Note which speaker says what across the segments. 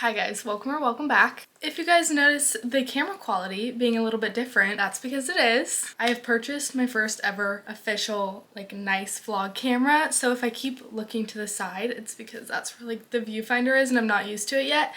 Speaker 1: Hi guys, welcome or welcome back. If you guys notice the camera quality being a little bit different, that's because it is. I have purchased my first ever official nice vlog camera, so if I keep looking to the side, it's because that's where the viewfinder is and I'm not used to it yet.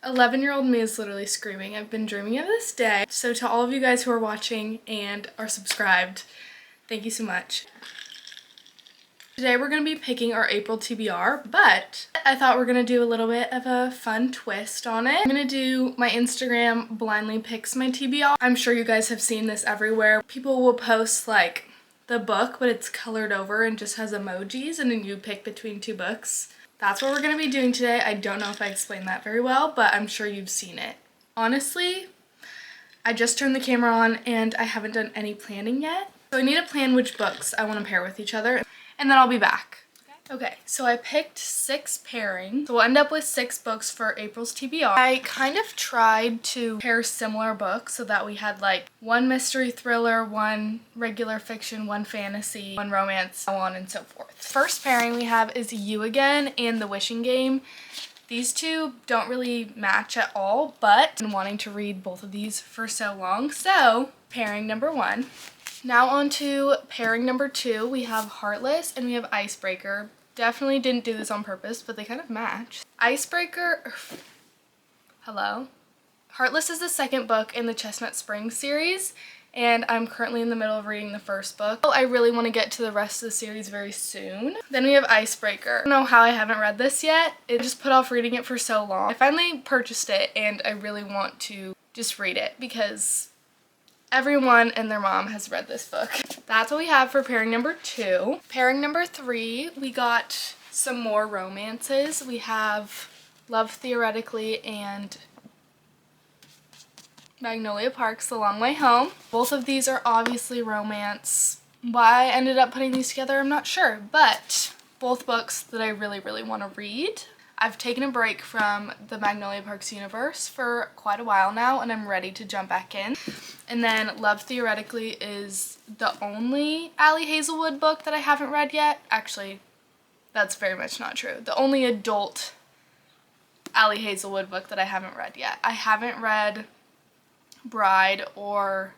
Speaker 1: 11-year-old me is literally screaming. I've been dreaming of this day. So to all of you guys who are watching and are subscribed, thank you so much. Today we're going to be picking our April TBR, but I thought we're going to do a little bit of a fun twist on it. I'm going to do my Instagram blindly picks my TBR. I'm sure you guys have seen this everywhere. People will post the book, but it's colored over and just has emojis, and then you pick between two books. That's what we're going to be doing today. I don't know if I explained that very well, but I'm sure you've seen it. Honestly, I just turned the camera on and I haven't done any planning yet. So I need to plan which books I want to pair with each other, and then I'll be back. Okay, so I picked 6 pairings. So we'll end up with 6 books for April's TBR. I kind of tried to pair similar books so that we had one mystery thriller, one regular fiction, one fantasy, one romance, so on and so forth. First pairing we have is You Again and The Wishing Game. These two don't really match at all, but I've been wanting to read both of these for so long. So pairing number 1. Now on to pairing number 2, we have Heartless and we have Icebreaker. Definitely didn't do this on purpose, but they kind of match. Icebreaker, hello. Heartless is the second book in the Chestnut Springs series, and I'm currently in the middle of reading the first book. I really want to get to the rest of the series very soon. Then we have Icebreaker. I don't know how I haven't read this yet. I just put off reading it for so long. I finally purchased it, and I really want to just read it because everyone and their mom has read this book. That's what we have for pairing number 2. Pairing number 3, we got some more romances. We have Love Theoretically and Magnolia Park's The Long Way Home. Both of these are obviously romance. Why I ended up putting these together, I'm not sure, but both books that I really, really want to read. I've taken a break from the Magnolia Parks universe for quite a while now, and I'm ready to jump back in. And then Love Theoretically is the only Allie Hazelwood book that I haven't read yet. Actually, that's very much not true. The only adult Allie Hazelwood book that I haven't read yet. I haven't read Bride or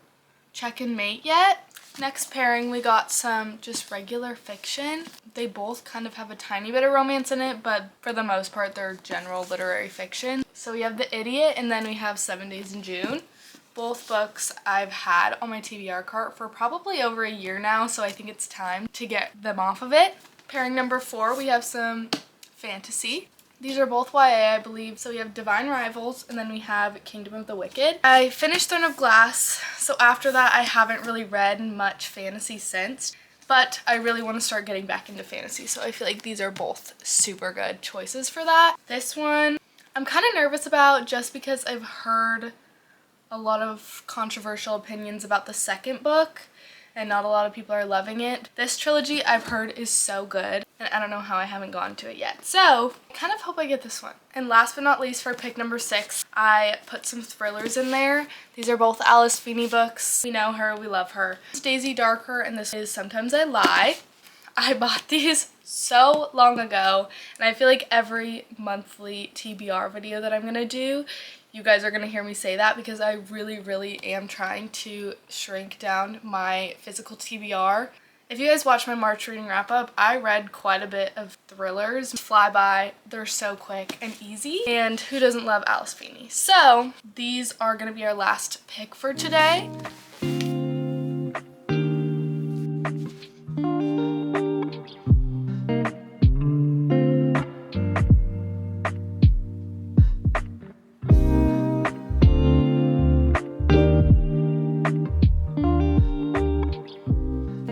Speaker 1: Check and Mate yet. Next pairing, we got some just regular fiction. They both kind of have a tiny bit of romance in it, but for the most part, they're general literary fiction. So we have The Idiot, and then we have 7 Days in June. Both books I've had on my TBR cart for probably over a year now, so I think it's time to get them off of it. Pairing number 4, we have some fantasy. These are both YA, I believe. So we have Divine Rivals, and then we have Kingdom of the Wicked. I finished Throne of Glass, so after that I haven't really read much fantasy since, but I really want to start getting back into fantasy, so I feel like these are both super good choices for that. This one I'm kind of nervous about just because I've heard a lot of controversial opinions about the second book, and not a lot of people are loving it. This trilogy I've heard is so good, and I don't know how I haven't gone to it yet. So I kind of hope I get this one. And last but not least, for pick number 6, I put some thrillers in there. These are both Alice Feeney books. We know her, we love her. It's Daisy Darker, and this is Sometimes I Lie. I bought these so long ago, and I feel like every monthly TBR video that I'm gonna do, you guys are gonna hear me say that because I really, really am trying to shrink down my physical TBR. If you guys watch my March reading wrap up, I read quite a bit of thrillers. Fly by, they're so quick and easy, and who doesn't love Alice Feeney? So these are gonna be our last pick for today.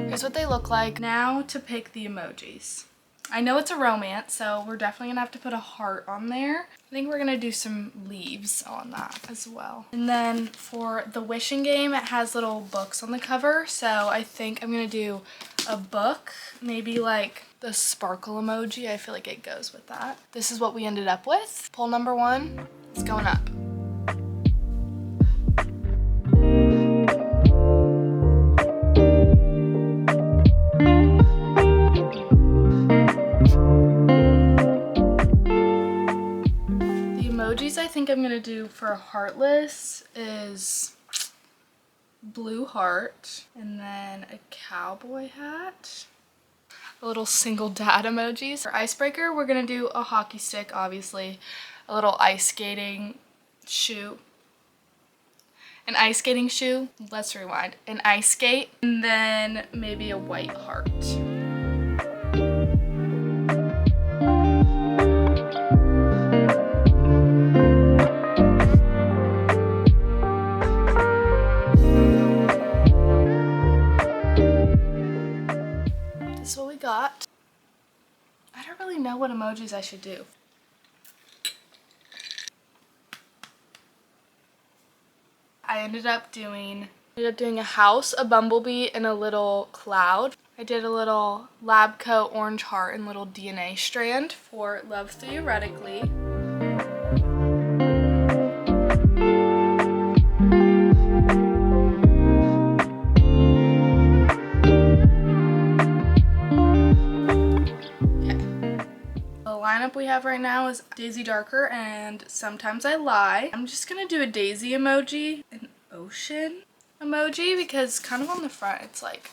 Speaker 1: Here's what they look like. Now to pick the emojis. I know it's a romance, so we're definitely gonna have to put a heart on there. I think we're gonna do some leaves on that as well. And then for the Wishing Game, it has little books on the cover, so I think I'm gonna do a book, maybe the sparkle emoji. I feel like it goes with that. This is what we ended up with. Pull number 1 is going up. emojis I think I'm gonna do for Heartless is blue heart, and then a cowboy hat, a little single dad emojis. For icebreaker, we're gonna do a hockey stick, obviously, a little ice skating shoe, an ice skating shoe, let's rewind, an ice skate, and then maybe a white heart. This is what we got. I don't really know what emojis I should do. I ended up doing a house, a bumblebee, and a little cloud. I did a little lab coat orange heart and little DNA strand for Love Theoretically. Lineup we have right now is Daisy Darker and Sometimes I Lie. I'm just gonna do a daisy emoji, an ocean emoji, because kind of on the front it's like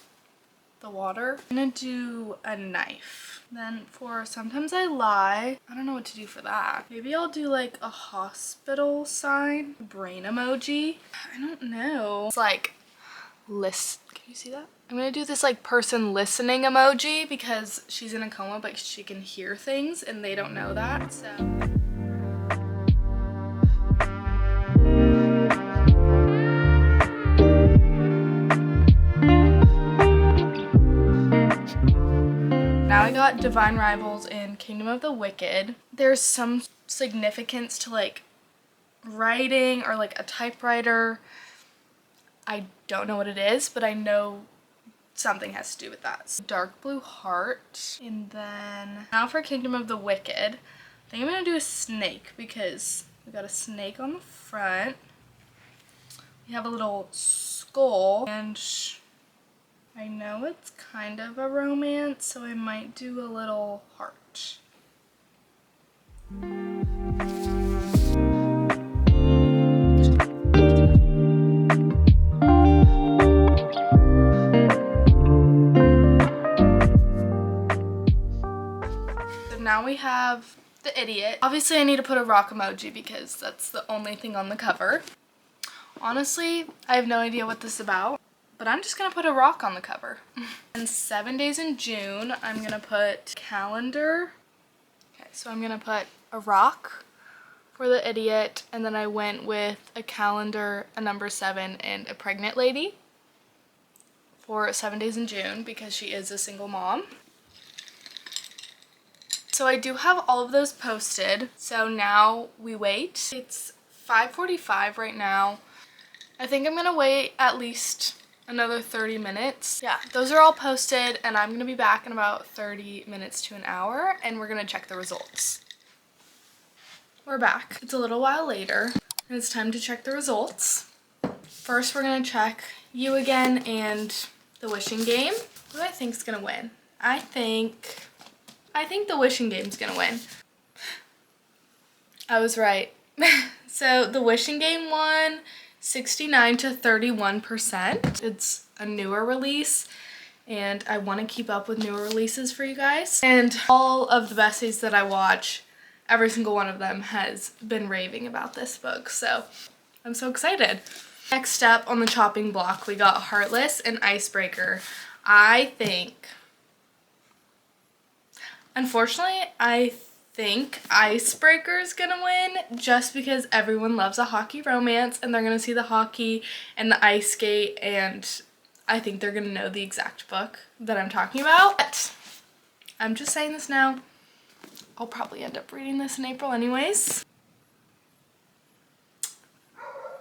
Speaker 1: the water. I'm gonna do a knife. Then for Sometimes I Lie, I don't know what to do for that. Maybe I'll do like a hospital sign, brain emoji. I don't know. It's like list. Can you see that? I'm gonna do this like person listening emoji because she's in a coma but she can hear things and they don't know that, so. Now I got Divine Rivals in Kingdom of the Wicked. There's some significance to like writing or like a typewriter. I don't know what it is, but I know something has to do with that. So dark blue heart. And then now for Kingdom of the Wicked, I think I'm gonna do a snake because we got a snake on the front. We have a little skull, and I know it's kind of a romance, so I might do a little heart. Now we have the idiot. Obviously I need to put a rock emoji because that's the only thing on the cover. Honestly, I have no idea what this is about, but I'm just gonna put a rock on the cover. And 7 days in June, I'm gonna put calendar. Okay, so I'm gonna put a rock for the idiot, and then I went with a calendar, a number 7, and a pregnant lady for 7 days in June because she is a single mom. So I do have all of those posted, so now we wait. It's 5:45 right now. I think I'm gonna wait at least another 30 minutes. Yeah, those are all posted, and I'm gonna be back in about 30 minutes to an hour, and we're gonna check the results. We're back. It's a little while later, and it's time to check the results. First, we're gonna check you again and the wishing game. Who do I think is gonna win? I think the wishing game's gonna win. I was right. So the wishing game won 69 to 31%. It's a newer release and I want to keep up with newer releases for you guys. And all of the besties that I watch, every single one of them has been raving about this book. So I'm so excited. Next up on the chopping block, we got Heartless and Icebreaker. Unfortunately, I think Icebreaker is gonna win just because everyone loves a hockey romance and they're gonna see the hockey and the ice skate, and I think they're gonna know the exact book that I'm talking about. But I'm just saying this now. I'll probably end up reading this in April anyways.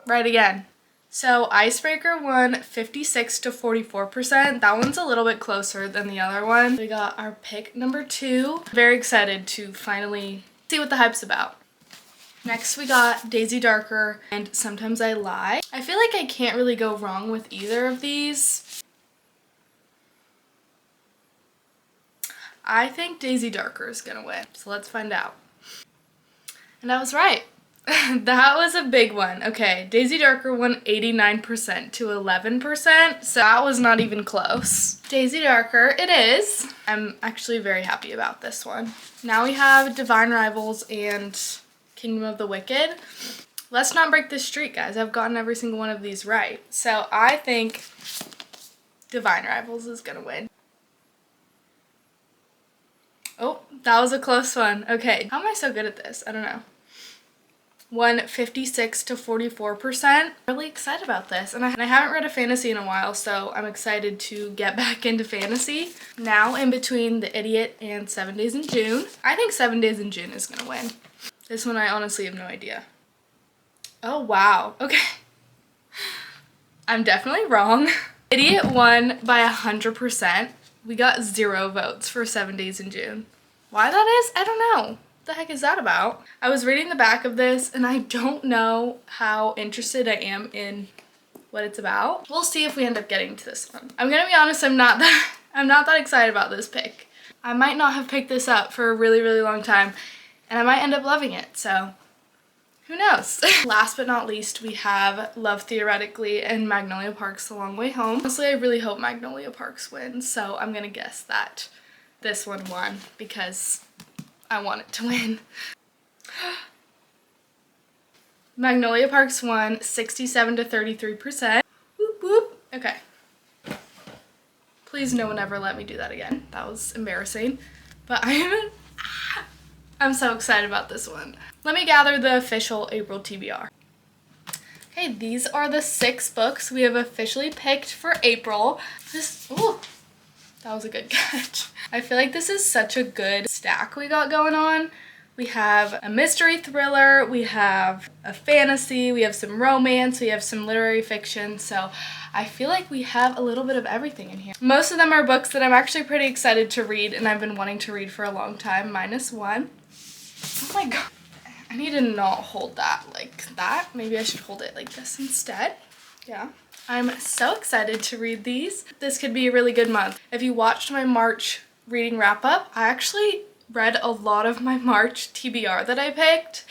Speaker 1: Right again. So Icebreaker won 56 to 44%. That one's a little bit closer than the other one. We got our pick number 2. Very excited to finally see what the hype's about. Next we got Daisy Darker and Sometimes I Lie. I feel like I can't really go wrong with either of these. I think Daisy Darker is gonna win, so let's find out. And I was right. That was a big one. Okay, Daisy Darker won 89% to 11%, so that was not even close. Daisy Darker it is. I'm actually very happy about this one. Now we have Divine Rivals and Kingdom of the Wicked. Let's not break this streak, guys. I've gotten every single one of these right. So I think Divine Rivals is gonna win. Oh, that was a close one. Okay, how am I so good at this? I don't know. Won 56 to 44%. Really excited about this, and I haven't read a fantasy in a while, so I'm excited to get back into fantasy. Now in between The Idiot and 7 Days in June. I think 7 Days in June is gonna win. This one I honestly have no idea. Oh wow, okay. I'm definitely wrong. Idiot won by 100%. We got 0 votes for 7 Days in June. Why that is, I don't know. What the heck is that about? I was reading the back of this and I don't know how interested I am in what it's about. We'll see if we end up getting to this one. I'm gonna be honest, I'm not that excited about this pick. I might not have picked this up for a really, really long time and I might end up loving it, so who knows? Last but not least, we have Love Theoretically and Magnolia Park's The Long Way Home. Honestly, I really hope Magnolia Park's wins, so I'm gonna guess that this one won because I want it to win. Magnolia Park's won 67 to 33%. Whoop whoop. Okay. Please no one ever let me do that again. That was embarrassing. But I'm so excited about this one. Let me gather the official April TBR. Okay, these are the 6 books we have officially picked for April. Ooh, that was a good catch. I feel like this is such a good stack we got going on. We have a mystery thriller, we have a fantasy, we have some romance, we have some literary fiction, so I feel like we have a little bit of everything in here. Most of them are books that I'm actually pretty excited to read and I've been wanting to read for a long time, minus one. Oh my god. I need to not hold that like that. Maybe I should hold it like this instead. Yeah. I'm so excited to read these. This could be a really good month. If you watched my March reading wrap up, I actually read a lot of my March TBR that I picked.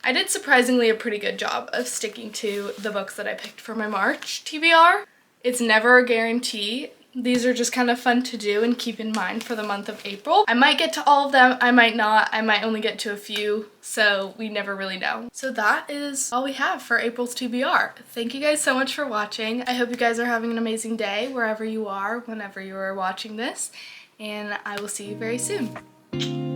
Speaker 1: I did surprisingly a pretty good job of sticking to the books that I picked for my March TBR. It's never a guarantee. These are just kind of fun to do and keep in mind for the month of April. I might get to all of them, I might not, I might only get to a few, so we never really know. So that is all we have for April's TBR. Thank you guys so much for watching. I hope you guys are having an amazing day wherever you are, whenever you are watching this, and I will see you very soon.